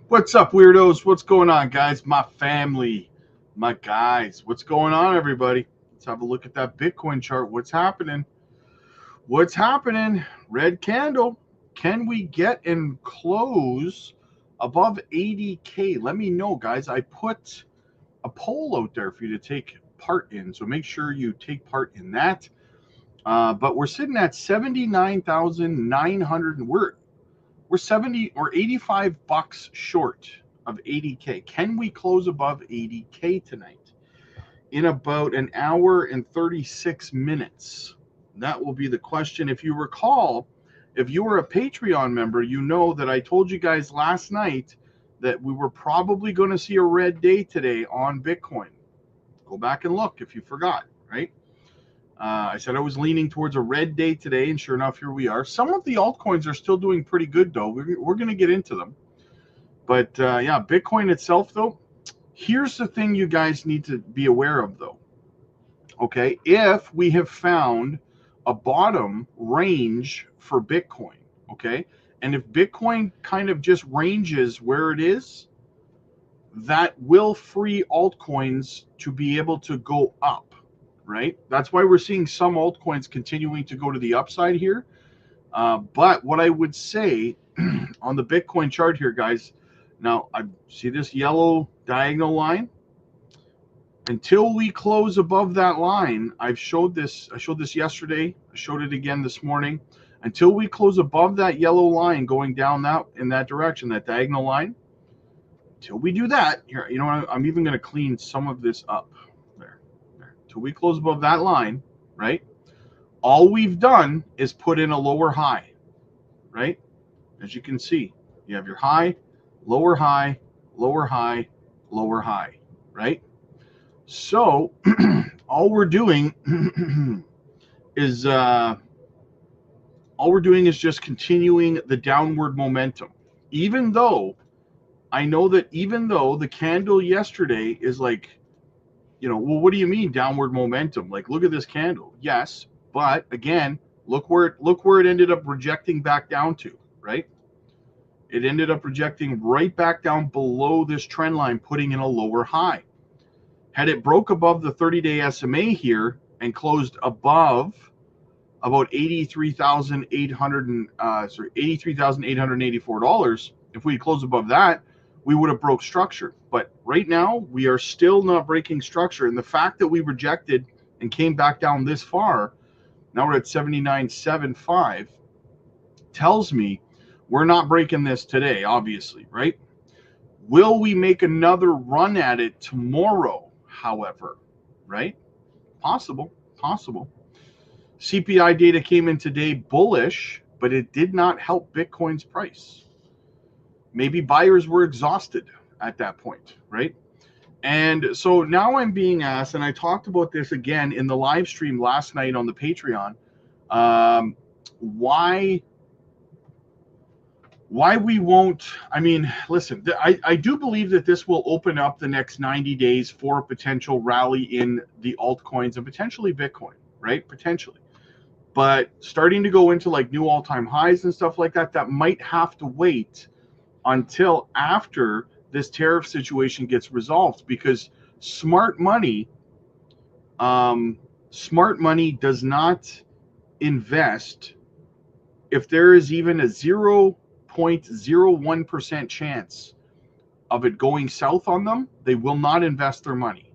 What's up, weirdos? What's going on, guys? My family, my guys. What's going on, everybody? Let's have a look at that Bitcoin chart. What's happening? What's happening? Red candle. Can we get and close above 80K? Let me know, guys. I put a poll out there for you to take part in, so make sure you take part in that. But we're sitting at 79,900. We're 70 or 85 bucks short of 80K. Can we close above 80K tonight? In about an hour and 36 minutes. That will be the question. If you recall, if you were a Patreon member, you know that I told you guys last night that we were probably going to see a red day today on Bitcoin. Go back and look if you forgot, right? I said I was leaning towards a red day today, and sure enough, here we are. Some of the altcoins are still doing pretty good, though. We're going to get into them. But yeah, Bitcoin itself, though, here's the thing you guys need to be aware of, though. Okay, if we have found a bottom range for Bitcoin, okay, and if Bitcoin kind of just ranges where it is, that will free altcoins to be able to go up, right? That's why we're seeing some altcoins continuing to go to the upside here. But what I would say on the Bitcoin chart here, guys, now I see this yellow diagonal line. Until we close above that line, I showed this yesterday. I showed it again this morning. Until we close above that yellow line going down that in that direction, that diagonal line, until we do that, here, you know, I'm even going to clean some of this up. There. Until we close above that line, right? All we've done is put in a lower high, right? As you can see, you have your high, lower high, lower high, lower high, right? So all we're doing is just continuing the downward momentum. Even though I know that the candle yesterday is like, you know, well, what do you mean downward momentum? Like, look at this candle. Yes, but again, look where it ended up rejecting back down to, right? It ended up rejecting right back down below this trend line, putting in a lower high. Had it broke above the 30-day SMA here and closed above about $83,884, if we close above that, we would have broke structure. But right now, we are still not breaking structure. And the fact that we rejected and came back down this far, now we're at 79.75, tells me we're not breaking this today, obviously, right? Will we make another run at it tomorrow, however, right? Possible. CPI data came in today bullish, but it did not help Bitcoin's price. Maybe buyers were exhausted at that point, right? And so now I'm being asked, and I talked about this again in the live stream last night on the Patreon, why we won't. I mean, listen, I do believe that this will open up the next 90 days for a potential rally in the altcoins and potentially Bitcoin, right? Potentially. But starting to go into like new all-time highs and stuff like that, that might have to wait until after this tariff situation gets resolved, because smart money does not invest if there is even a 0.01% chance of it going south on them. They will not invest their money.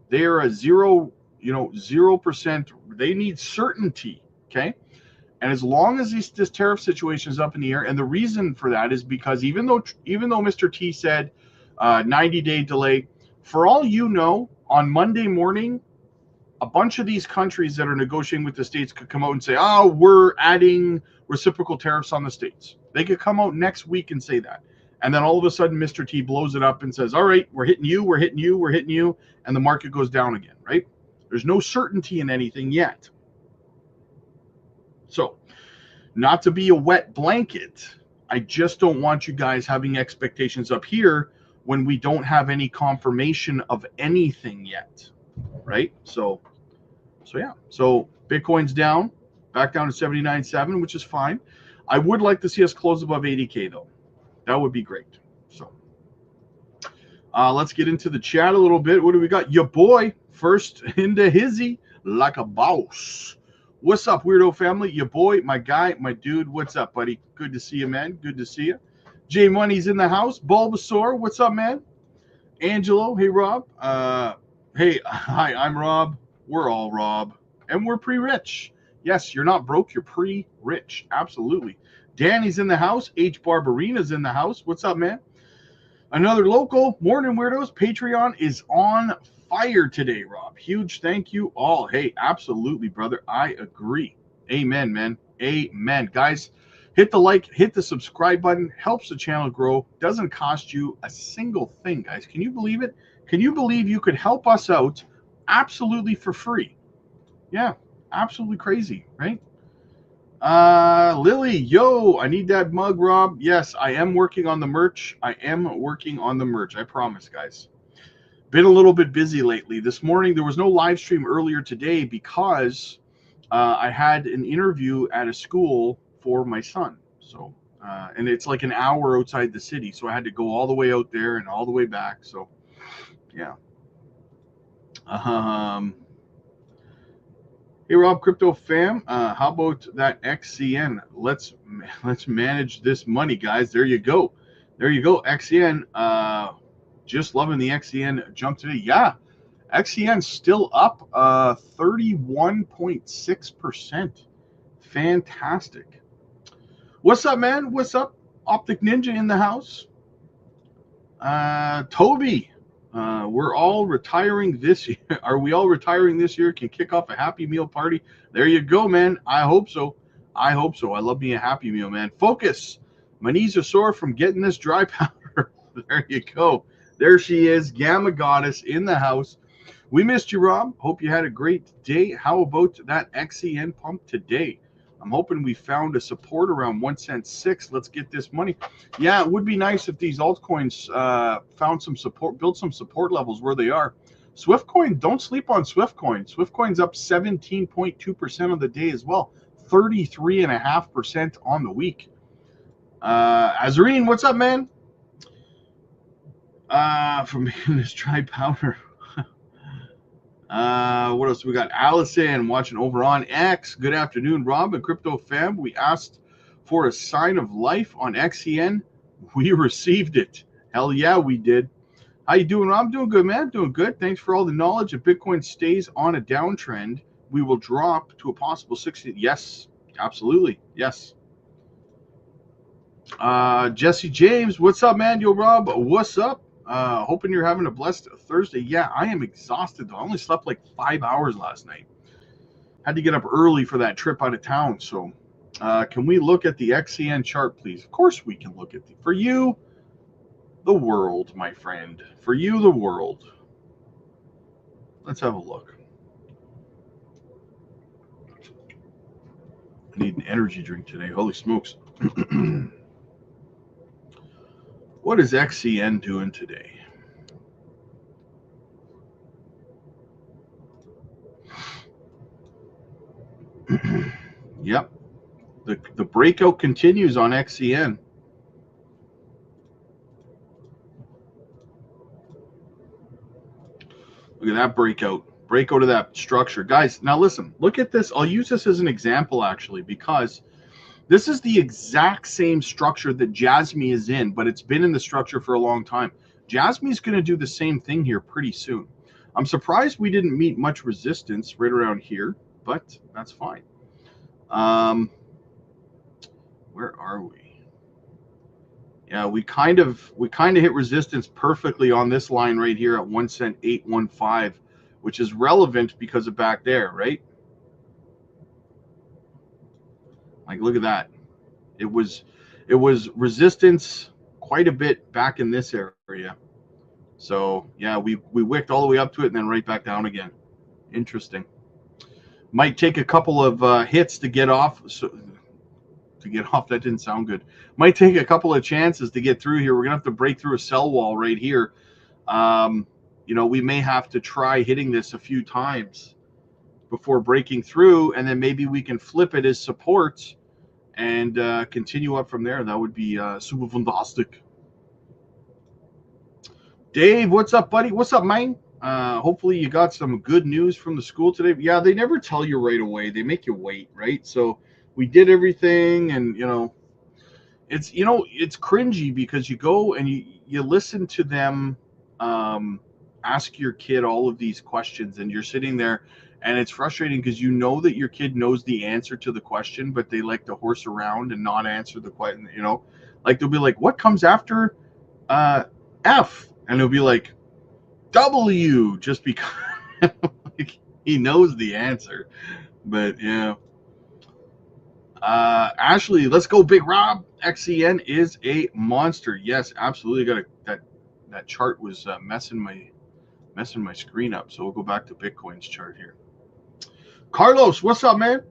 They are a 0%. They need certainty. Okay. And as long as this tariff situation is up in the air, and the reason for that is because even though Mr. T said 90-day delay, for all you know, on Monday morning, a bunch of these countries that are negotiating with the states could come out and say, oh, we're adding reciprocal tariffs on the states. They could come out next week and say that. And then all of a sudden, Mr. T blows it up and says, all right, we're hitting you, and the market goes down again, right? There's no certainty in anything yet. So, not to be a wet blanket, I just don't want you guys having expectations up here when we don't have any confirmation of anything yet, right? So yeah. So Bitcoin's down, back down to 79.7, which is fine. I would like to see us close above 80K though. That would be great. So Let's get into the chat a little bit. What do we got? Your boy, first into hizzy, like a boss. What's up, weirdo family? Your boy, my guy, my dude. What's up, buddy? Good to see you, man. Good to see you. J Money's in the house. Bulbasaur, what's up, man? Angelo, hey, Rob. Hey, hi, I'm Rob. We're all Rob. And we're pre-rich. Yes, you're not broke. You're pre-rich. Absolutely. Danny's in the house. H. Barbarina's in the house. What's up, man? Another local. Morning, weirdos. Patreon is on fire today, Rob. Huge thank you all. Hey, absolutely, brother. I agree. Amen, man. Amen. Guys, hit the like, hit the subscribe button. Helps the channel grow. Doesn't cost you a single thing, guys. Can you believe it? Can you believe you could help us out absolutely for free? Yeah, absolutely crazy, right? Lily, yo, I need that mug, Rob. Yes, I am working on the merch. I promise, guys. Been a little bit busy lately. This morning, there was no live stream earlier today because I had an interview at a school for my son. So, and it's like an hour outside the city. So I had to go all the way out there and all the way back. So, yeah. Hey Rob, crypto fam, how about that XCN? Let's manage this money, guys. There you go, XCN. Just loving the XCN jump today. Yeah, XCN still up 31.6%. Fantastic. What's up, man? What's up? Optic Ninja in the house. Toby. We're all retiring this year. Are we all retiring this year? Can kick off a Happy Meal party. There you go, man. I hope so. I love me a Happy Meal, man. Focus. My knees are sore from getting this dry powder. There you go. There she is, Gamma Goddess in the house. We missed you, Rob. Hope you had a great day. How about that XCN pump today? I'm hoping we found a support around 1 cent 6. Let's get this money. Yeah, it would be nice if these altcoins found some support, built some support levels where they are. Swiftcoin, don't sleep on Swiftcoin. Swiftcoin's up 17.2% on the day as well, 33.5% on the week. Azarine, what's up, man? For making this dry powder. What else we got? Allison watching over on X. Good afternoon, Rob and Crypto Fam. We asked for a sign of life on XCN. We received it. Hell yeah, we did. How you doing, Rob? Doing good, man. Doing good. Thanks for all the knowledge. If Bitcoin stays on a downtrend, we will drop to a possible 60. Yes, absolutely. Yes. Jesse James, what's up, man? Yo, Rob, what's up? Hoping you're having a blessed Thursday. Yeah, I am exhausted though. I only slept like 5 hours last night. Had to get up early for that trip out of town. So, can we look at the XCN chart, please? Of course we can look at for you, the world, my friend. For you, the world. Let's have a look. I need an energy drink today. Holy smokes. What is XCN doing today? Yep. The breakout continues on XCN. Look at that breakout of that structure. Guys, now listen, look at this. I'll use this as an example actually because this is the exact same structure that Jasmy is in, but it's been in the structure for a long time. Jasmy's going to do the same thing here pretty soon. I'm surprised we didn't meet much resistance right around here, but that's fine. Where are we? Yeah, we kind of hit resistance perfectly on this line right here at 1 cent 815, which is relevant because of back there, right? Like, look at that. It was resistance quite a bit back in this area. So yeah, we wicked all the way up to it and then right back down again. Interesting. Might take a couple of hits to get off. That didn't sound good. Might take a couple of chances to get through here. We're gonna have to break through a sell wall right here. You know, we may have to try hitting this a few times before breaking through, and then maybe we can flip it as support and continue up from there. That would be super fantastic. Dave, what's up, buddy? What's up, man? Hopefully you got some good news from the school today. Yeah, they never tell you right away. They make you wait, right? So we did everything, and it's cringy because you go and you listen to them ask your kid all of these questions, and you're sitting there, and it's frustrating because you know that your kid knows the answer to the question, but they like to horse around and not answer the question. Like they'll be like, "What comes after uh, F?" And it'll be like W, just because like, he knows the answer. But yeah. Ashley, let's go, Big Rob. XCN is a monster. Yes, absolutely. That chart was messing my screen up. So we'll go back to Bitcoin's chart here. Carlos, what's up, man?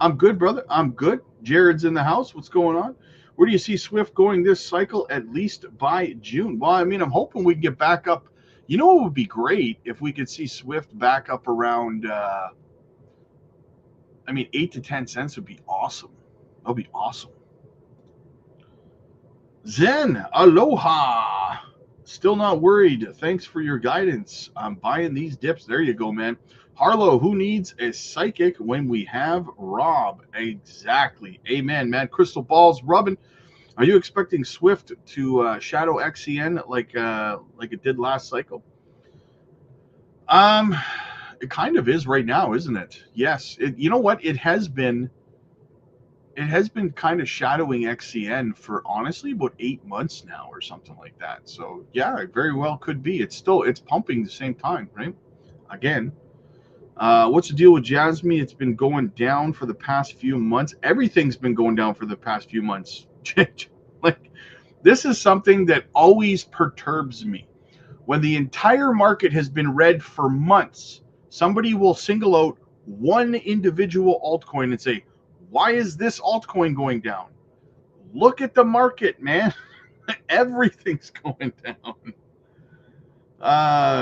I'm good, brother. I'm good. Jared's in the house. What's going on? Where do you see Swift going this cycle, at least by June? Well, I mean, I'm hoping we can get back up. You know what would be great if we could see Swift back up around 8 to 10 cents would be awesome. That would be awesome. Zen, aloha. Still not worried. Thanks for your guidance. I'm buying these dips. There you go, man. Harlow, who needs a psychic when we have Rob? Exactly. Amen, man. Crystal balls rubbing. Are you expecting Swift to shadow XCN like it did last cycle? It kind of is right now, isn't it? Yes. You know what? It has been kind of shadowing XCN for honestly about 8 months now or something like that. So yeah, it very well could be. It's pumping at the same time, right? Again, what's the deal with Jasmine? It's been going down for the past few months. Everything's been going down for the past few months. Like, this is something that always perturbs me. When the entire market has been red for months, somebody will single out one individual altcoin and say, why is this altcoin going down? Look at the market, man. Everything's going down.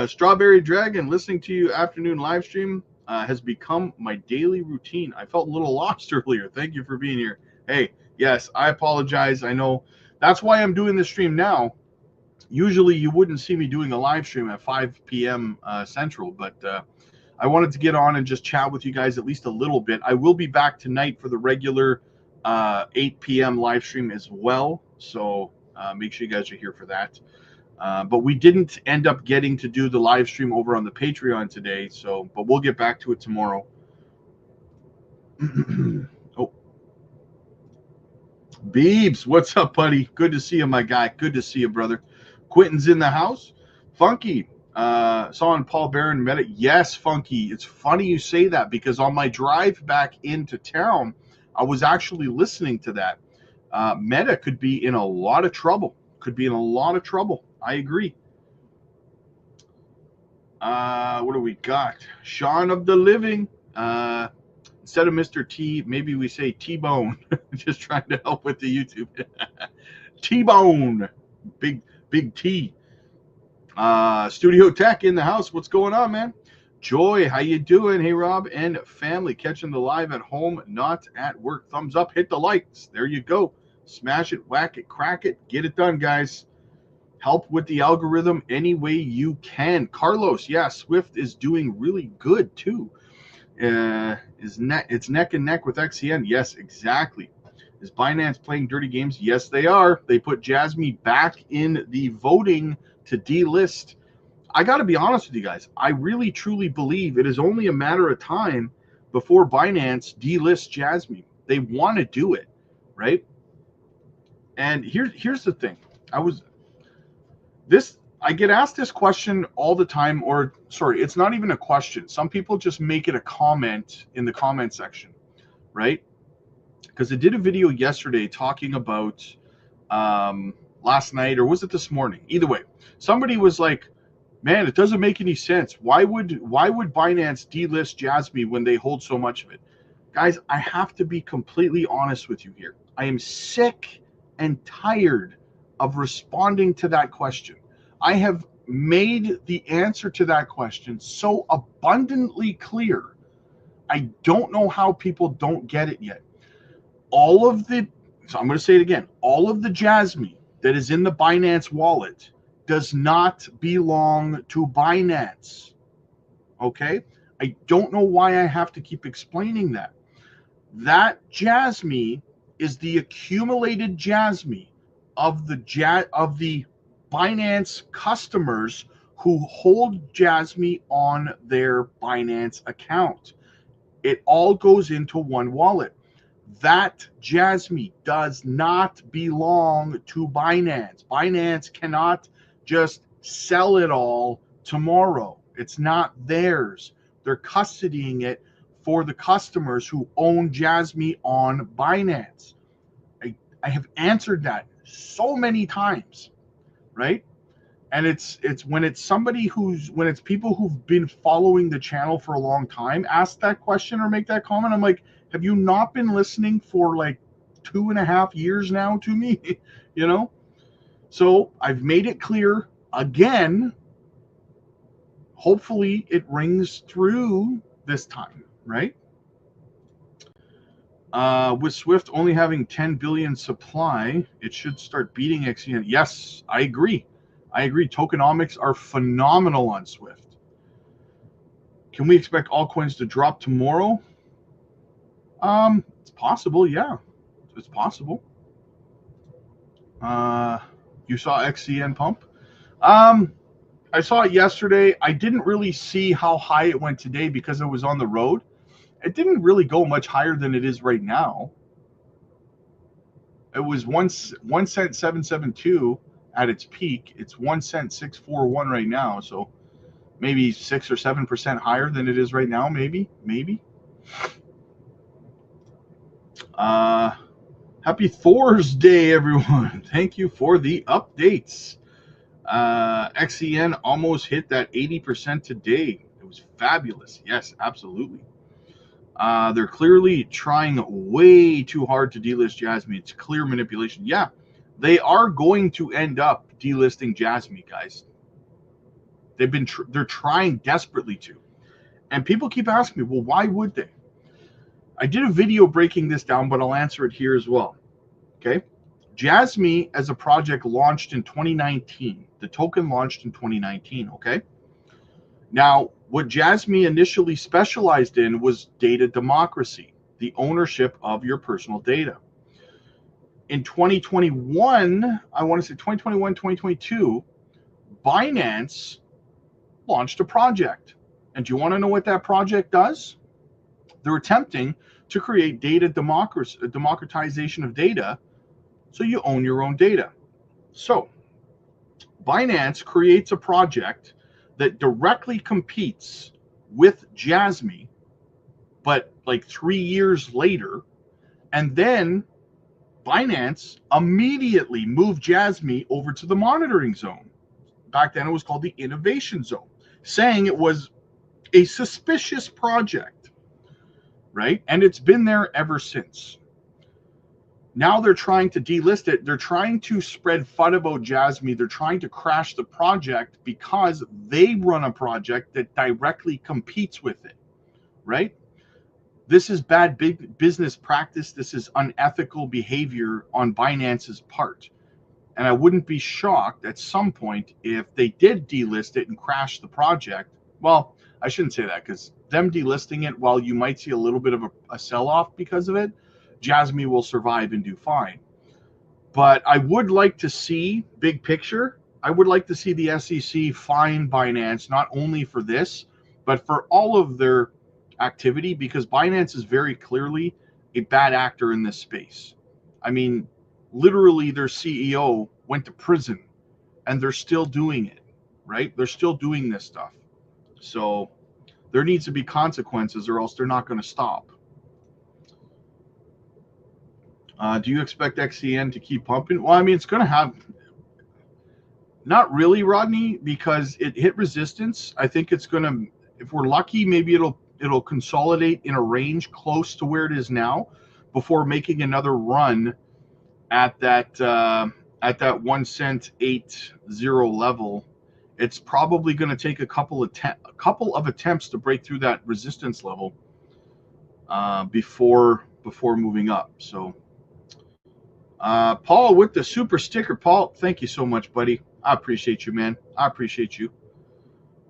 Strawberry Dragon, listening to you afternoon live stream has become my daily routine. I felt a little lost earlier. Thank you for being here. Hey, yes, I apologize. I know that's why I'm doing this stream now. Usually you wouldn't see me doing a live stream at 5 p.m. Central, but I wanted to get on and just chat with you guys at least a little bit. I will be back tonight for the regular 8 p.m. live stream as well, so make sure you guys are here for that. But we didn't end up getting to do the live stream over on the Patreon today, but we'll get back to it tomorrow. Oh, Beebs, what's up, buddy? Good to see you, my guy. Good to see you, brother. Quentin's in the house. Funky, saw on Paul Barron Meta. Yes, Funky. It's funny you say that because on my drive back into town, I was actually listening to that. Meta could be in a lot of trouble. I agree. What do we got? Sean of the Living. Instead of Mr. T, maybe we say T-Bone. Just trying to help with the YouTube. T-Bone. Big T. Studio Tech in the house. What's going on, man? Joy, how you doing? Hey, Rob and family. Catching the live at home, not at work. Thumbs up. Hit the likes. There you go. Smash it, whack it, crack it. Get it done, guys. Help with the algorithm any way you can. Carlos, yeah, Swift is doing really good too. It's neck and neck with XCN. Yes, exactly. Is Binance playing dirty games? Yes, they are. They put Jasmine back in the voting to delist. I got to be honest with you guys. I really truly believe it is only a matter of time before Binance delists Jasmine. They want to do it, right? And here's the thing. I get asked this question all the time, or sorry, it's not even a question. Some people just make it a comment in the comment section, right? Because I did a video yesterday talking about last night, or was it this morning? Either way, somebody was like, man, it doesn't make any sense. Why would Binance delist Jasmine when they hold so much of it? Guys, I have to be completely honest with you here. I am sick and tired of responding to that question. I have made the answer to that question so abundantly clear. I don't know how people don't get it yet. So I'm going to say it again. All of the Jasmine that is in the Binance wallet does not belong to Binance. Okay? I don't know why I have to keep explaining that. That Jasmy is the accumulated Jasmy of the Binance customers who hold Jasmy on their Binance account. It all goes into one wallet. That Jasmy does not belong to Binance. Binance cannot just sell it all tomorrow. It's not theirs. They're custodying it for the customers who own Jasmy on Binance. I have answered that so many times, right? And it's when it's people who've been following the channel for a long time ask that question or make that comment. I'm like, have you not been listening for like 2.5 years now to me? You know? So I've made it clear again. Hopefully it rings through this time, right? With Swift only having 10 billion supply, it should start beating XEN. Yes, I agree. Tokenomics are phenomenal on Swift. Can we expect all coins to drop tomorrow? It's possible, yeah. It's possible. You saw XCN pump? I saw it yesterday. I didn't really see how high it went today because it was on the road. It didn't really go much higher than it is right now. It was 1 cent 772 at its peak. It's 1 cent 641 right now. So maybe 6 or 7% higher than it is right now. Maybe. Happy Thor's Day, everyone. Thank you for the updates. XEN almost hit that 80% today. It was fabulous. Yes, absolutely. They're clearly trying way too hard to delist Jasmy. It's clear manipulation. Yeah, they are going to end up delisting Jasmy, guys. They're trying desperately to. And people keep asking me, well, why would they? I did a video breaking this down, but I'll answer it here as well. Okay? Jasmy as a project launched in 2019. The token launched in 2019, okay? Now, what Jasmy initially specialized in was data democracy, the ownership of your personal data. In 2021, I want to say 2021, 2022, Binance launched a project. And do you want to know what that project does? They're attempting to create data democracy, democratization of data, so you own your own data. So, Binance creates a project that directly competes with Jasmy, but like 3 years later, and then Binance immediately moved Jasmy over to the monitoring zone. Back then it was called the innovation zone, saying it was a suspicious project, right? And it's been there ever since. Now they're trying to delist it. They're trying to spread FUD about Jasmy. They're trying to crash the project because they run a project that directly competes with it, right? This is bad business practice. This is unethical behavior on Binance's part. And I wouldn't be shocked at some point if they did delist it and crash the project. Well, I shouldn't say that, because them delisting it, while you might see a little bit of a sell-off because of it, Jasmy will survive and do fine. But I would like to see, big picture, I would like to see the SEC fine Binance, not only for this, but for all of their activity, because Binance is very clearly a bad actor in this space. I mean, literally their CEO went to prison and they're still doing it, right? They're still doing this stuff. So there needs to be consequences, or else they're not going to stop. Do you expect XCN to keep pumping? Well, I mean, it's going to have, not really, Rodney, because it hit resistance. I think it's going to, if we're lucky, maybe it'll consolidate in a range close to where it is now before making another run at that 1 cent 80 level. It's probably going to take a couple of attempts to break through that resistance level before moving up. So Paul with the super sticker. Paul, thank you so much, buddy. I appreciate you, man. I appreciate you.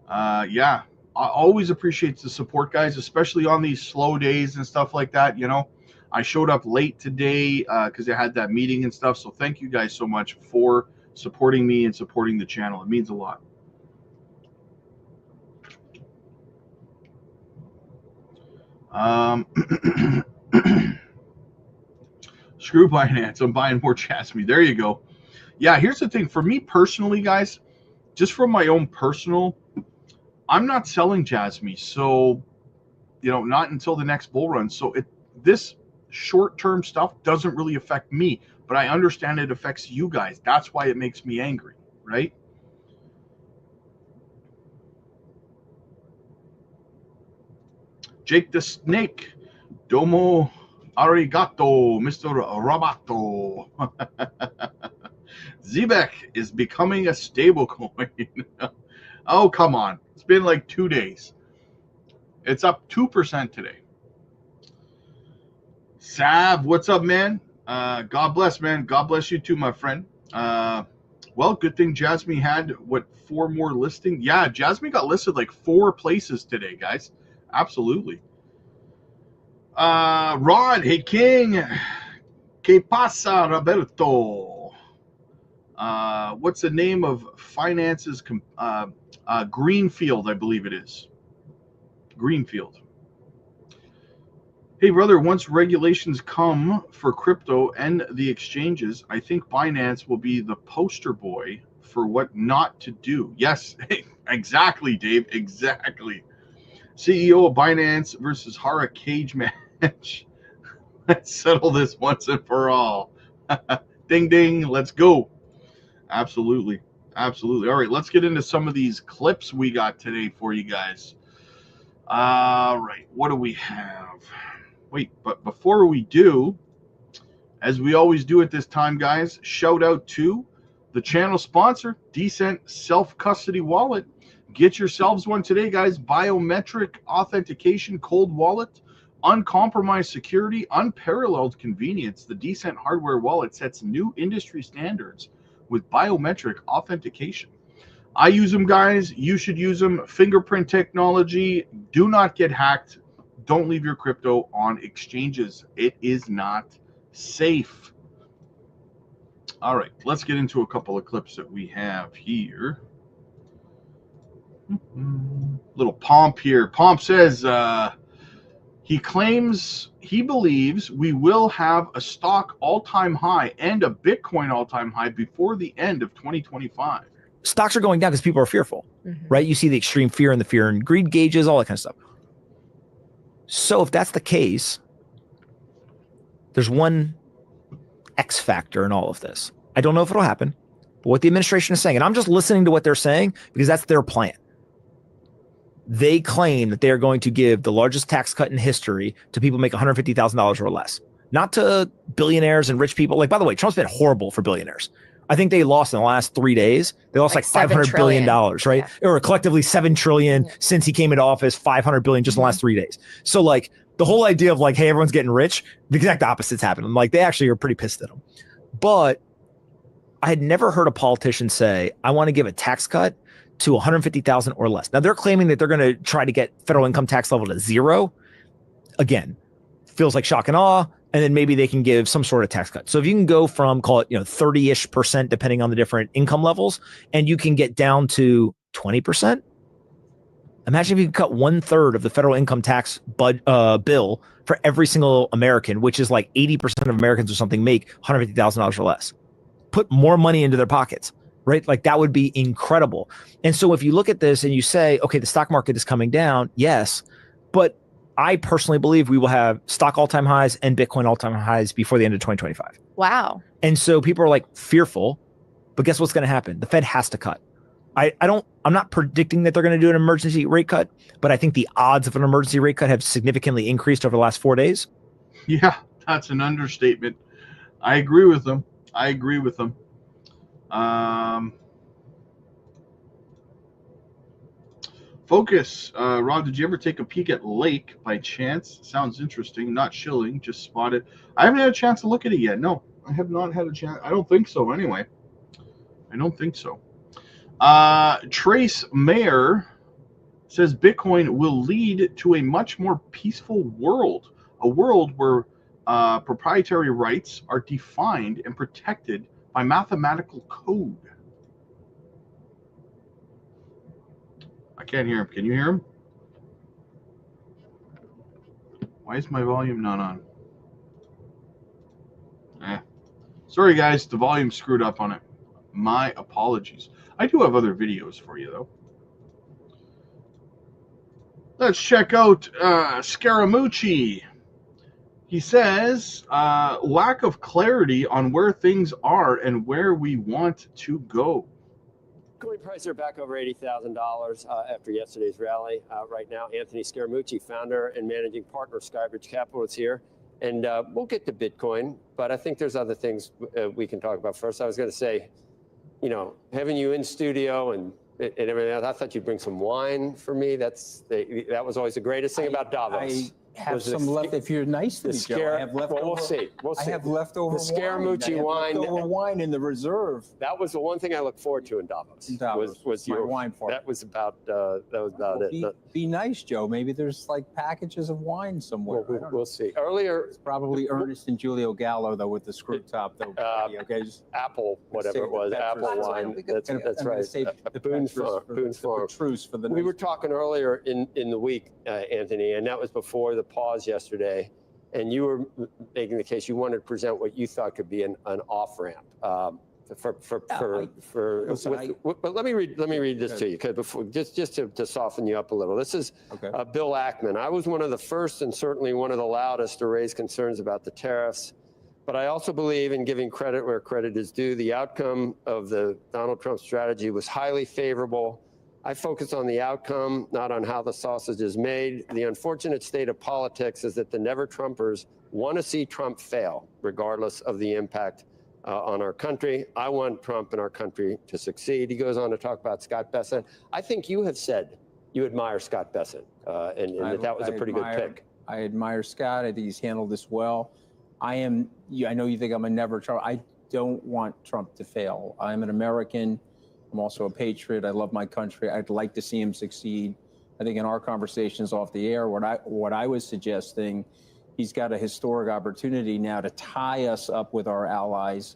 Yeah, I always appreciate the support, guys, especially on these slow days and stuff like that. You know, I showed up late today because I had that meeting and stuff. So thank you guys so much for supporting me and supporting the channel. It means a lot. Screw Binance. I'm buying more Jasmine. There you go. Yeah, here's the thing. For me personally, guys, just from my own personal, I'm not selling Jasmine. So, you know, not until the next bull run. So this short-term stuff doesn't really affect me, but I understand it affects you guys. That's why it makes me angry, right? Jake the Snake. Domo arigato, Mr. Roboto. Zebek is becoming a stable coin. Oh, come on. It's been like 2 days. It's up 2% today. Sav, what's up, man? God bless, man. God bless you too, my friend. Well, good thing Jasmine had, 4 more listings? Yeah, Jasmine got listed like 4 places today, guys. Absolutely. Ron, hey, King. Que pasa, Roberto? What's the name of finances? Greenfield, I believe it is. Greenfield. Hey, brother, once regulations come for crypto and the exchanges, I think Binance will be the poster boy for what not to do. Yes, exactly, Dave. Exactly. CEO of Binance versus Hara cage match. Let's settle this once and for all. Ding, ding. Let's go. Absolutely. Absolutely. All right, let's get into some of these clips we got today for you guys. All right, what do we have? Wait, but before we do, as we always do at this time, guys, shout out to the channel sponsor, Decent Self-Custody Wallet. Get yourselves one today, guys. Biometric authentication, cold wallet, uncompromised security, unparalleled convenience. The Decent hardware wallet sets new industry standards with biometric authentication. I use them, guys. You should use them. Fingerprint technology. Do not get hacked. Don't leave your crypto on exchanges. It is not safe. All right, let's get into a couple of clips that we have here. Little Pomp here. Pomp says he believes we will have a stock all-time high and a Bitcoin all-time high before the end of 2025. Stocks are going down because people are fearful, right? You see the extreme fear and the fear and greed gauges, all that kind of stuff. So if that's the case, there's one X factor in all of this. I don't know if it'll happen, but what the administration is saying, and I'm just listening to what they're saying because that's their plan. They claim that they are going to give the largest tax cut in history to people who make $150,000 or less, not to billionaires and rich people. Like, by the way, Trump's been horrible for billionaires. I think they lost in the last 3 days. They lost like $500 billion, right? Yeah. Or collectively $7 trillion since he came into office, $500 billion just in the last 3 days. So like the whole idea of like, hey, everyone's getting rich, the exact opposite's happening. Like they actually are pretty pissed at him. But I had never heard a politician say, I want to give a tax cut to 150,000 or less. Now they're claiming that they're going to try to get federal income tax level to 0. Again, feels like shock and awe. And then maybe they can give some sort of tax cut. So if you can go from, call it, 30-ish% depending on the different income levels, and you can get down to 20%. Imagine if you could cut 1/3 of the federal income tax bill for every single American, which is like 80% of Americans or something make $150,000 or less. Put more money into their pockets, right? Like that would be incredible. And so if you look at this and you say, okay, the stock market is coming down, yes, but I personally believe we will have stock all-time highs and Bitcoin all-time highs before the end of 2025. Wow. And so people are like fearful, but guess what's going to happen? The Fed has to cut. I'm not predicting that they're going to do an emergency rate cut, but I think the odds of an emergency rate cut have significantly increased over the last 4 days. Yeah, that's an understatement. I agree with them. Focus. Rob, did you ever take a peek at Lake by chance? Sounds interesting. Not shilling, just spotted. I haven't had a chance to look at it yet. No, I have not had a chance. I don't think so anyway. I don't think so. Trace Mayer says Bitcoin will lead to a much more peaceful world, a world where proprietary rights are defined and protected by mathematical code. I can't hear him. Can you hear him? Why is my volume not on? Sorry, guys. The volume screwed up on it. My apologies. I do have other videos for you, though. Let's check out Scaramucci. He says, lack of clarity on where things are and where we want to go. Bitcoin prices are back over $80,000 after yesterday's rally. Right now, Anthony Scaramucci, founder and managing partner of Skybridge Capital, is here. And we'll get to Bitcoin, but I think there's other things we can talk about first. I was going to say, you know, having you in studio and everything else, I thought you'd bring some wine for me. That was always the greatest thing about Davos. I have some left. If you're nice to me, Joe, I have leftover. Well, we'll see. We'll see. I have leftover the Scaramucci wine. Leftover wine in the reserve. That was the one thing I look forward to in Davos. Was my your wine part. That was about it. Be nice, Joe. Maybe there's like packages of wine somewhere. We'll see. Earlier, it's probably Ernest and Julio Gallo though with the screw top though. Okay, just Apple, whatever it was, Apple wine. That's right. Boone's Farm. Truce for the. We were talking earlier in the week, Anthony, and that was before the pause yesterday, and you were making the case you wanted to present what you thought could be an off ramp but let me read this to you because before just to soften you up a little. This is Bill Ackman. I was one of the first and certainly one of the loudest to raise concerns about the tariffs, but I also believe in giving credit where credit is due. The outcome of the Donald Trump strategy was highly favorable. I focus on the outcome, not on how the sausage is made. The unfortunate state of politics is that the never-Trumpers want to see Trump fail, regardless of the impact on our country. I want Trump and our country to succeed. He goes on to talk about Scott Bessent. I think you have said you admire Scott Bessent, and that was a pretty good pick. I admire Scott. I think he's handled this well. I know you think I'm a never-Trump. I don't want Trump to fail. I'm an American. I'm also a patriot. I love my country. I'd like to see him succeed. I think in our conversations off the air, what I was suggesting, he's got a historic opportunity now to tie us up with our allies.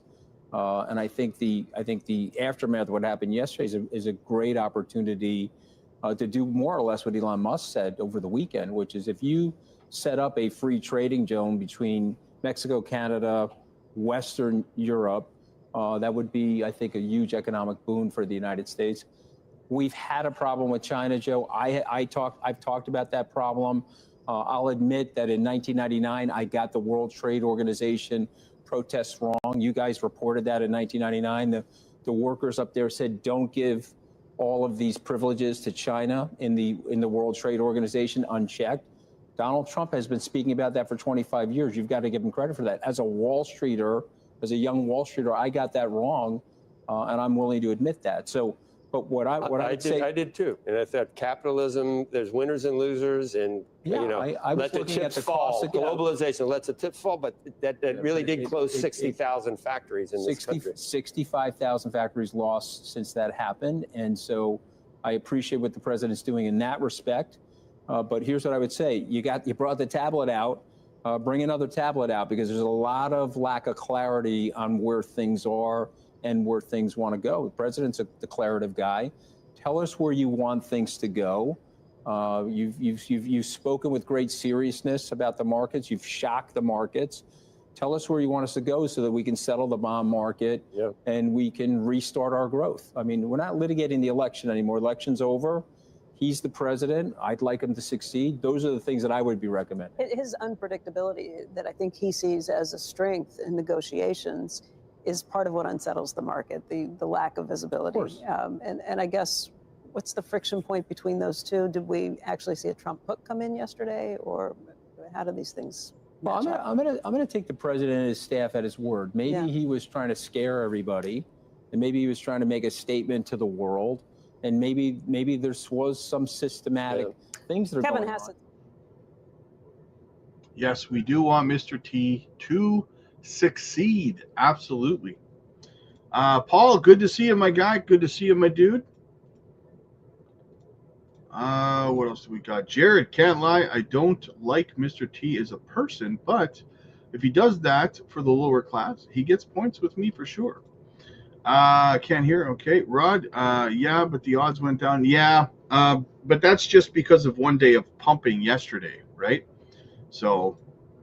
And I think the aftermath of what happened yesterday is a great opportunity to do more or less what Elon Musk said over the weekend, which is if you set up a free trading zone between Mexico, Canada, Western Europe, that would be, I think, a huge economic boon for the United States. We've had a problem with China, Joe. I've talked about that problem. I'll admit that in 1999, I got the World Trade Organization protests wrong. You guys reported that in 1999. The workers up there said, don't give all of these privileges to China in the World Trade Organization unchecked. Donald Trump has been speaking about that for 25 years. You've got to give him credit for that. As a Wall Streeter, as a young Wall Streeter, I got that wrong, and I'm willing to admit that. So, but I did too. And I thought capitalism, there's winners and losers, and I let the chips fall. Globalization lets the chips fall, but that really did close 60,000 factories in this country. 65,000 factories lost since that happened, and so I appreciate what the president's doing in that respect. But here's what I would say: you brought the tablet out. Bring another tablet out because there's a lot of lack of clarity on where things are and where things want to go. The president's a declarative guy. Tell us where you want things to go. You've spoken with great seriousness about the markets. You've shocked the markets. Tell us where you want us to go so that we can settle the bond market and we can restart our growth. I mean, we're not litigating the election anymore. Election's over. He's the president. I'd like him to succeed. Those are the things that I would be recommending. His unpredictability that I think he sees as a strength in negotiations is part of what unsettles the market, the lack of visibility. And I guess, what's the friction point between those two? Did we actually see a Trump put come in yesterday, or how do these things match up? I'm gonna take the president and his staff at his word. Maybe he was trying to scare everybody, and maybe he was trying to make a statement to the world. And maybe there was some systematic things that are going on. Yes, we do want Mr. T to succeed. Absolutely. Paul, good to see you, my guy. Good to see you, my dude. What else do we got? Jared, can't lie, I don't like Mr. T as a person, but if he does that for the lower class, he gets points with me for sure. Can't hear. Okay, Rod. Yeah, but the odds went down. Yeah, but that's just because of one day of pumping yesterday, right? So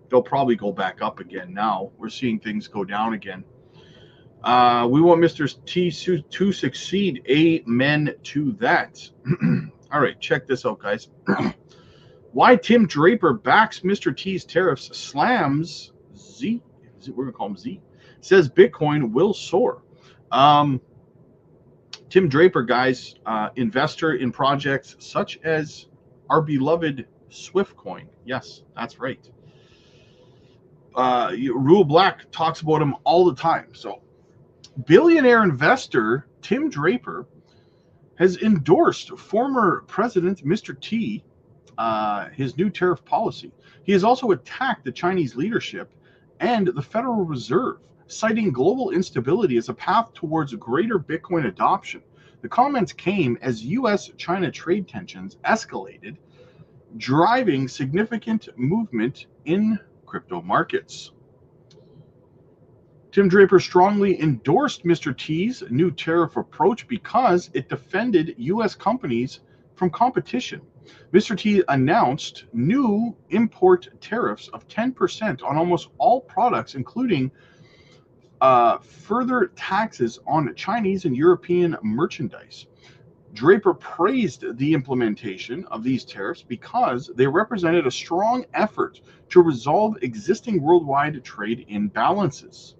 they'll probably go back up again now. We're seeing things go down again. We want Mr. T to succeed. Amen to that. All right, check this out, guys. Why Tim Draper backs Mr. T's tariffs, slams Z. We're going to call him Z. Says Bitcoin will soar. Tim Draper, guys, investor in projects such as our beloved Swiftcoin. Yes, that's right. Rule Black talks about him all the time. So, billionaire investor Tim Draper has endorsed former President Mr. T, his new tariff policy. He has also attacked the Chinese leadership and the Federal Reserve, citing global instability as a path towards greater Bitcoin adoption. The comments came as U.S.-China trade tensions escalated, driving significant movement in crypto markets. Tim Draper strongly endorsed Mr. T's new tariff approach because it defended U.S. companies from competition. Mr. T announced new import tariffs of 10% on almost all products, including further taxes on Chinese and European merchandise. Draper praised the implementation of these tariffs because they represented a strong effort to resolve existing worldwide trade imbalances.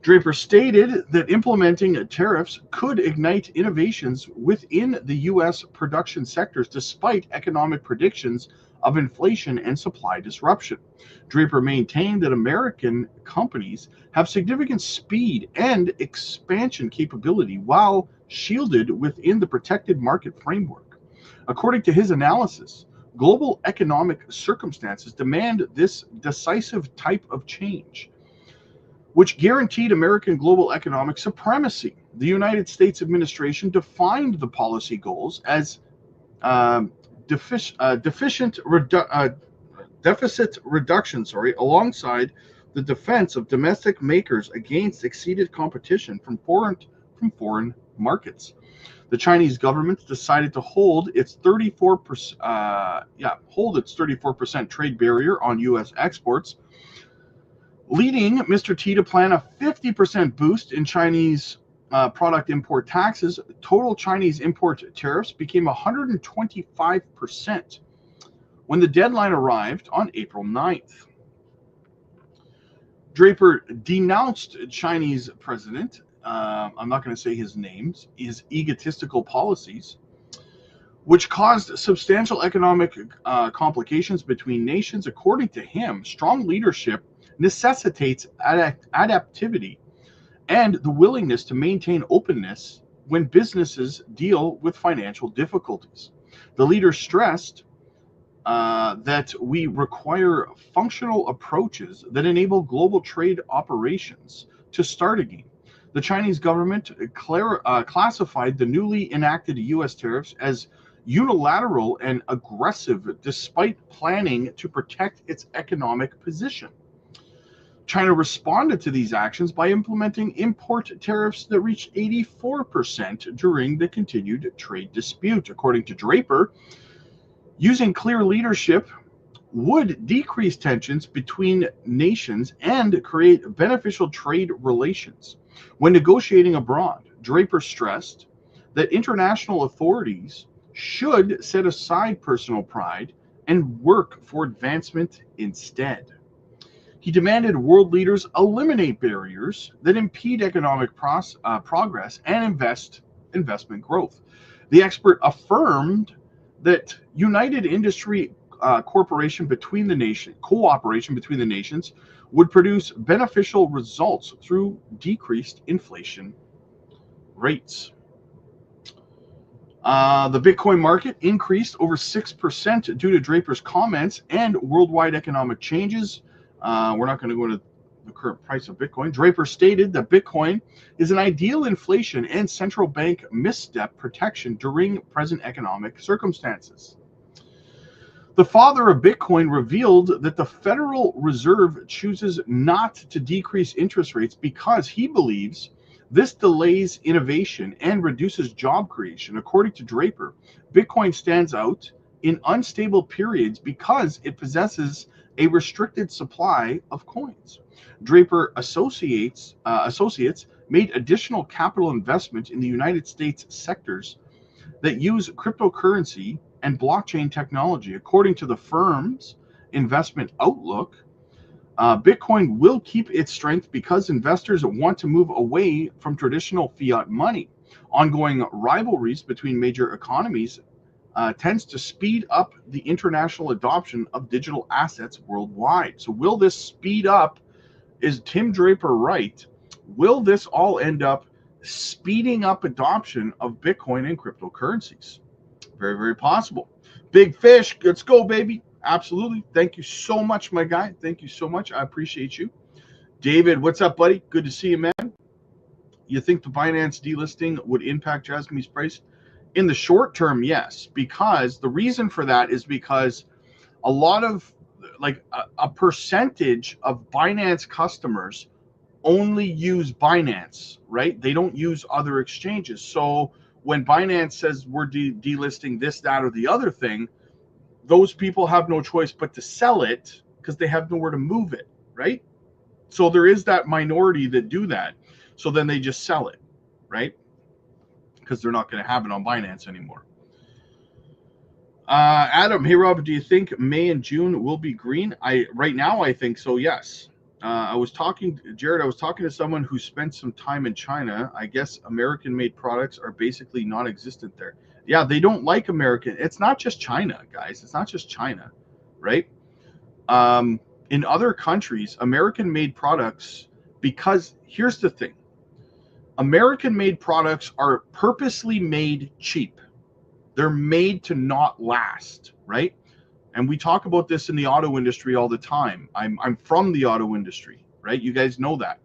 Draper stated that implementing tariffs could ignite innovations within the U.S. production sectors despite economic predictions of inflation and supply disruption. Draper maintained that American companies have significant speed and expansion capability while shielded within the protected market framework. According to his analysis, global economic circumstances demand this decisive type of change, which guaranteed American global economic supremacy. The United States administration defined the policy goals as deficit reduction, alongside the defense of domestic makers against exceeded competition from foreign markets. The Chinese government decided to hold its 34% trade barrier on U.S. exports, leading Mr. T to plan a 50% boost in Chinese product import taxes. Total Chinese import tariffs became 125% when the deadline arrived on April 9th. Draper denounced Chinese president, I'm not going to say his names, his egotistical policies, which caused substantial economic complications between nations. According to him, strong leadership necessitates adaptivity and the willingness to maintain openness when businesses deal with financial difficulties. The leader stressed that we require functional approaches that enable global trade operations to start again. The Chinese government classified the newly enacted U.S. tariffs as unilateral and aggressive despite planning to protect its economic position. China responded to these actions by implementing import tariffs that reached 84% during the continued trade dispute. According to Draper, using clear leadership would decrease tensions between nations and create beneficial trade relations. When negotiating abroad, Draper stressed that international authorities should set aside personal pride and work for advancement instead. He demanded world leaders eliminate barriers that impede economic progress and investment growth. The expert affirmed that united industry cooperation between the nations would produce beneficial results through decreased inflation rates. The Bitcoin market increased over 6% due to Draper's comments and worldwide economic changes. We're not going to go into the current price of Bitcoin. Draper stated that Bitcoin is an ideal inflation and central bank misstep protection during present economic circumstances. The father of Bitcoin revealed that the Federal Reserve chooses not to decrease interest rates because he believes this delays innovation and reduces job creation. According to Draper, Bitcoin stands out in unstable periods because it possesses a restricted supply of coins. Draper Associates made additional capital investment in the United States sectors that use cryptocurrency and blockchain technology. According to the firm's investment outlook, Bitcoin will keep its strength because investors want to move away from traditional fiat money. Ongoing rivalries between major economies tends to speed up the international adoption of digital assets worldwide. So will this speed up? Is Tim Draper right? Will this all end up speeding up adoption of Bitcoin and cryptocurrencies? Very, very possible. Big fish, let's go, baby. Absolutely. Thank you so much, my guy. Thank you so much. I appreciate you. David, what's up, buddy? Good to see you, man. You think the Binance delisting would impact Jasmy's price? In the short term, yes, because the reason for that is because a lot of, like, a percentage of Binance customers only use Binance, right? They don't use other exchanges. So when Binance says we're delisting this, that, or the other thing, those people have no choice but to sell it because they have nowhere to move it, right? So there is that minority that do that. So then they just sell it, right? Because they're not going to have it on Binance anymore. Adam, hey Rob, do you think May and June will be green? Right now I think so, yes. I was talking to someone who spent some time in China. I guess American-made products are basically non-existent there. Yeah, they don't like American. It's not just China, guys. It's not just China, right? In other countries, American-made products, because here's the thing. American-made products are purposely made cheap. They're made to not last, right? And we talk about this in the auto industry all the time. I'm from the auto industry, right? You guys know that.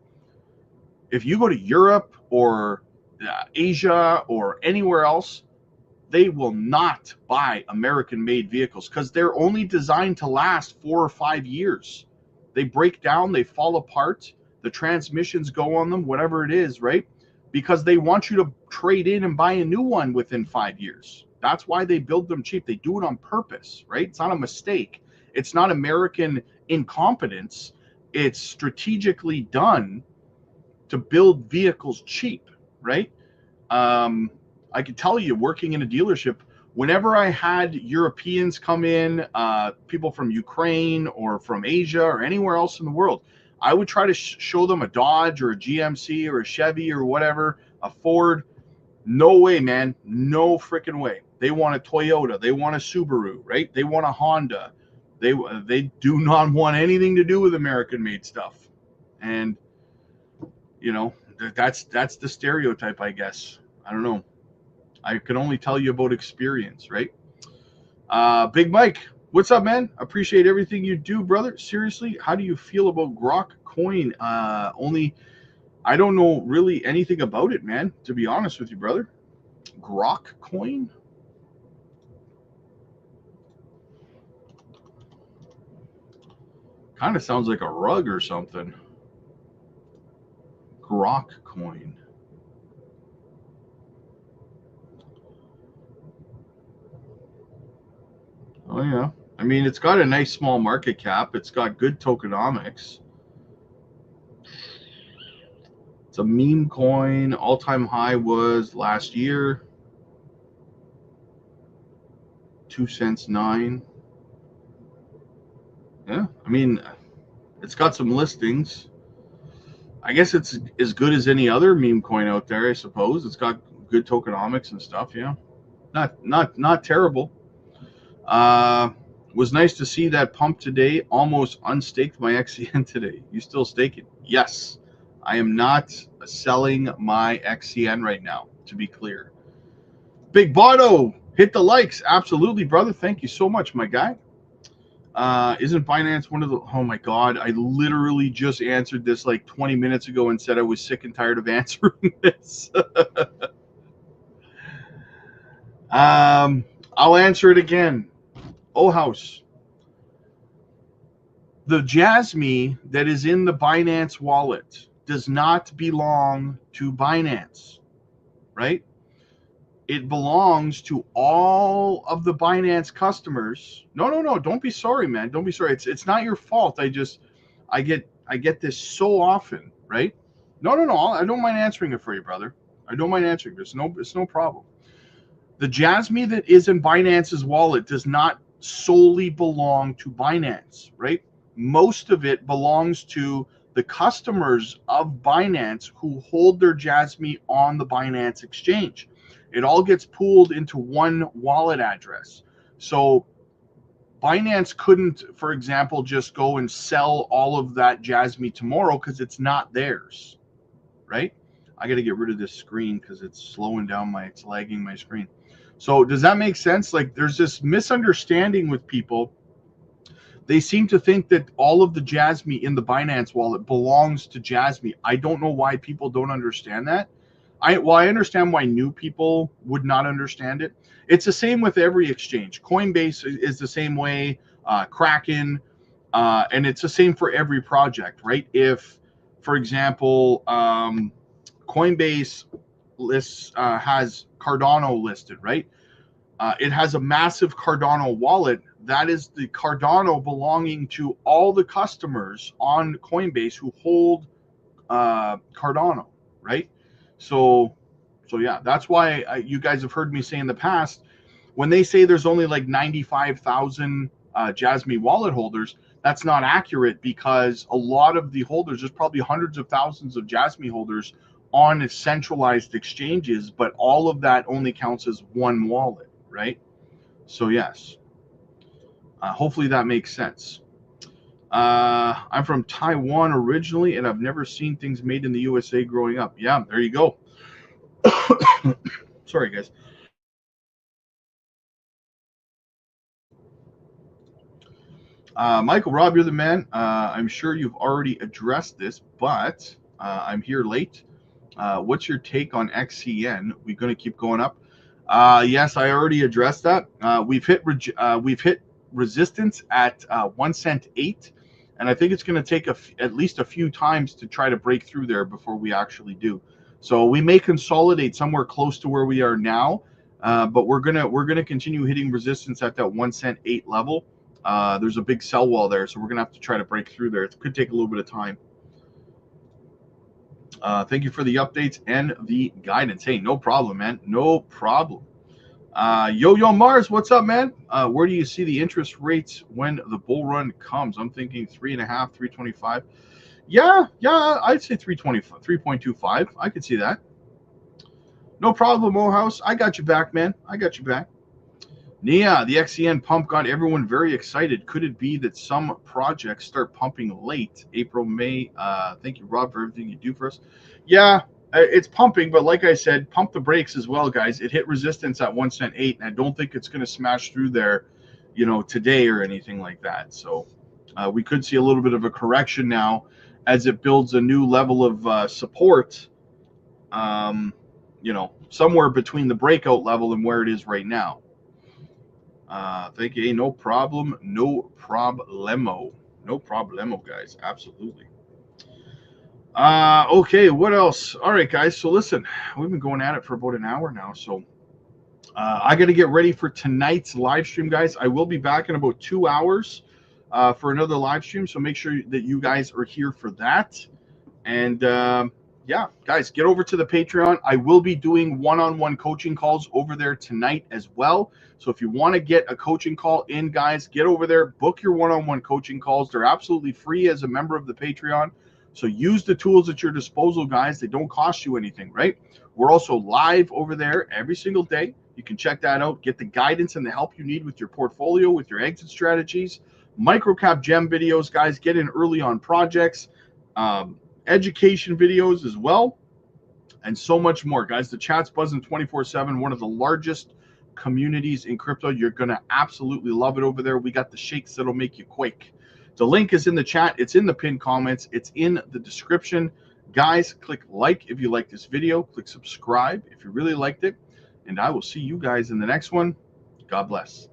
If you go to Europe or Asia or anywhere else, they will not buy American-made vehicles because they're only designed to last 4 or 5 years. They break down, they fall apart, the transmissions go on them, whatever it is, right? Because they want you to trade in and buy a new one within 5 years. That's why they build them cheap. They do it on purpose, right? It's not a mistake. It's not American incompetence. It's strategically done to build vehicles cheap, right? I can tell you, working in a dealership, whenever I had Europeans come in, people from Ukraine or from Asia or anywhere else in the world, I would try to show them a Dodge or a GMC or a Chevy or whatever, a Ford. No way, man. No freaking way. They want a Toyota. They want a Subaru, right? They want a Honda. They do not want anything to do with American-made stuff. And, you know, that's the stereotype, I guess. I don't know. I can only tell you about experience, right? Big Mike, what's up, man? Appreciate everything you do, brother. Seriously, how do you feel about Grok coin? I don't know really anything about it, man, to be honest with you, brother. Grok coin? Kind of sounds like a rug or something. Grok coin. Oh, yeah. I mean, it's got a nice small market cap. It's got good tokenomics. It's a meme coin. All-time high was last year. 2 cents 9. Yeah, I mean, it's got some listings. I guess it's as good as any other meme coin out there, I suppose. It's got good tokenomics and stuff, yeah. Not terrible. Was nice to see that pump today. Almost unstaked my XCN today. You still stake it? Yes. I am not selling my XCN right now, to be clear. Big Bono, hit the likes. Absolutely, brother. Thank you so much, my guy. Isn't Binance one of the? Oh my God! I literally just answered this like 20 minutes ago and said I was sick and tired of answering this. I'll answer it again. Oh, house. The Jasmy that is in the Binance wallet does not belong to Binance, right? It belongs to all of the Binance customers. No. Don't be sorry, man. Don't be sorry. It's not your fault. I get this so often, right? No. I don't mind answering it for you, brother. I don't mind answering. It's no problem. The Jasmy that is in Binance's wallet does not solely belong to Binance, right? Most of it belongs to the customers of Binance who hold their Jasmy on the Binance exchange. It all gets pooled into one wallet address. So Binance couldn't, for example, just go and sell all of that Jasmy tomorrow because it's not theirs, right? I got to get rid of this screen because it's it's lagging my screen. So does that make sense? Like there's this misunderstanding with people. They seem to think that all of the Jasmy in the Binance wallet belongs to Jasmy. I don't know why people don't understand that. I understand why new people would not understand it. It's the same with every exchange. Coinbase is the same way, Kraken, and it's the same for every project, right? If, for example, Coinbase has Cardano listed, right? It has a massive Cardano wallet. That is the Cardano belonging to all the customers on Coinbase who hold Cardano, right? So yeah, that's why you guys have heard me say in the past, when they say there's only like 95,000 Jasmy wallet holders, that's not accurate because a lot of the holders, there's probably hundreds of thousands of Jasmy holders on centralized exchanges, but all of that only counts as one wallet, right? So yes, hopefully that makes sense. I'm from Taiwan originally, and I've never seen things made in the USA growing up. Yeah, there you go. Sorry, guys. Michael, Rob, you're the man. I'm sure you've already addressed this, but I'm here late. What's your take on XCN? We're going to keep going up. Yes, I already addressed that. We've hit resistance at 1 cent 8, and I think it's going to take at least a few times to try to break through there before we actually do. So we may consolidate somewhere close to where we are now, but we're gonna continue hitting resistance at that 1 cent 8 level. There's a big sell wall there, so we're gonna have to try to break through there. It could take a little bit of time. Thank you for the updates and the guidance. Hey, no problem, man. No problem. Yo Mars, what's up, man? Where do you see the interest rates when the bull run comes? I'm thinking 3.5, 325. Yeah, I'd say 325, 3.25. I could see that. No problem, Mohouse. I got you back, man. I got you back. Nia, the XCN pump got everyone very excited. Could it be that some projects start pumping late, April, May? Thank you, Rob, for everything you do for us. Yeah, it's pumping, but like I said, pump the brakes as well, guys. It hit resistance at 1 cent 8, and I don't think it's going to smash through there, today or anything like that. So we could see a little bit of a correction now as it builds a new level of support, somewhere between the breakout level and where it is right now. Thank you. No problem. No problemo. No problemo, guys. Absolutely. Okay, what else? All right, guys. So listen, we've been going at it for about an hour now. So I got to get ready for tonight's live stream, guys. I will be back in about 2 hours for another live stream. So make sure that you guys are here for that. And yeah, guys, get over to the Patreon. I will be doing one-on-one coaching calls over there tonight as well. So if you want to get a coaching call in, guys, get over there, book your one-on-one coaching calls. They're absolutely free as a member of the Patreon. So use the tools at your disposal, guys. They don't cost you anything, right? We're also live over there every single day. You can check that out. Get the guidance and the help you need with your portfolio, with your exit strategies, microcap gem videos, guys. Get in early on projects. Education videos as well, and so much more, guys. The chat's buzzing 24/7. One of the largest communities in crypto. You're going to absolutely love it over there. We got the shakes that'll make you quake. The link is in the chat. It's in the pinned comments. It's in the description. Guys, click like if you like this video. Click subscribe if you really liked it. And I will see you guys in the next one. God bless.